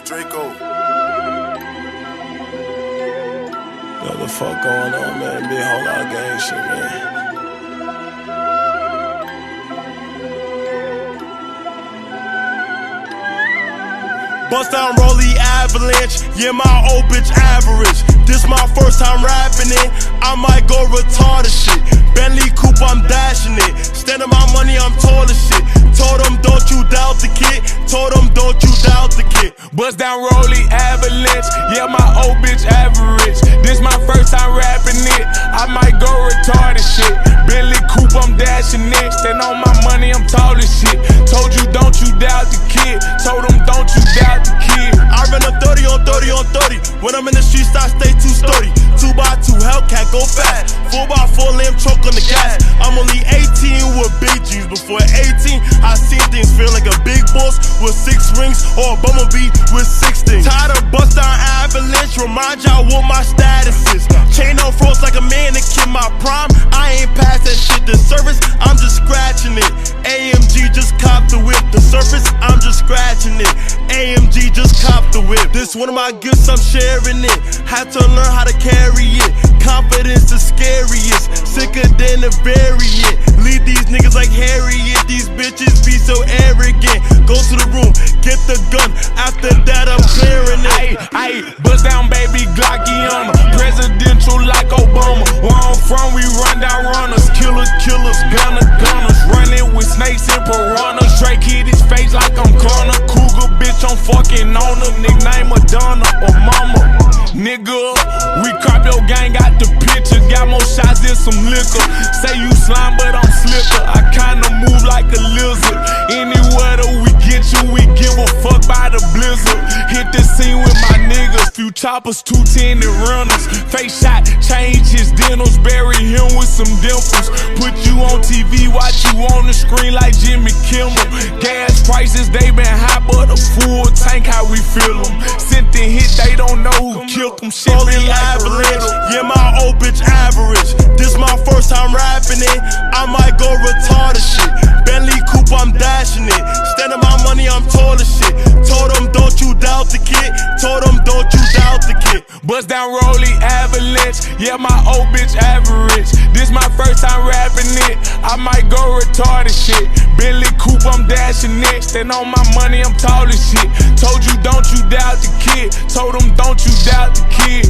Draco. What the fuck going on, man? Big whole lot of gang shit, man. BustDown, Rollie Avalanche, yeah, my old bitch average. This my first time rapping it, I might go retarded shit. Bentley coupe, I'm dashing it. Standing my money, I'm tall as shit. Told them, don't you doubt the kid. Told them, don't you doubt the kid. BustDown, Rollie Avalanche, yeah, my old bitch average. This my first time rapping it, I might go retarded shit. Bentley coupe, I'm dashing it. Stand on my money, I'm tall as shit. Told you, don't you doubt the kid. Told them, don't you doubt the kid. I run up 30 on 30 on 30. When I'm in the streets, I stay too sturdy. 2x2 Hellcat, go fast. 4x4 lamb choke on the gas. I'm only 18 with big G's. Before 18, I seen things feel like a big boss with 6 rings or a bumblebee with 6 things. Tired of BustDown Avalanche, remind y'all what my status is. Chain on froze like a mannequin, my prime. I ain't past that shit. The surface, I'm just scratching it. AMG just copped the whip. The surface, I'm just scratching it. AMG just copped the whip. This one of my gifts, I'm sharing it. Had to learn how to carry it. Confidence the scariest, sicker than a variant. Lead these niggas like Harriet. These bitches be so arrogant. Go to the room, get the gun. After that, I'm clearing it. Ayy, BustDown, baby, Glocky on her. Presidential like Obama. Where I'm from, we run down runners. Killers, gunners. Running with snakes and piranhas. Drake hit his face like I'm Connor. Cougar bitch, I'm fucking on her. Nickname Madonna or Mama. Nigga, we cop your gang, got the picture. Got more shots than some liquor. Say you slime, but I'm slicker. I kinda move like a lizard. Anywhere that we get you, we give a fuck by the blizzard. Hit the scene with my niggas. Few choppers, 210 runners. Face shot, change his dentals. Bury him with some dimples. Put you on TV, watch you on the screen like Jimmy Kimmel. Gas prices, they been high, but a full tank, how we feel them. Sent the hit, they don't know who killed them. Shit Rollie Avalanche, yeah, my old bitch average. This my first time rapping it, I might go retarded shit. Bentley coupe, I'm dashing it. Standing my money, I'm tall as shit. Told them, don't you doubt the kid. Told them, don't you doubt the kid. BustDown, Rollie Avalanche, yeah, my old bitch average. This my first time rapping it, I might go retarded shit. Bentley coupe, I'm dashing it. Stand on my money, I'm tall as shit. Told you, don't you doubt the kid. Told them, don't you doubt the kid.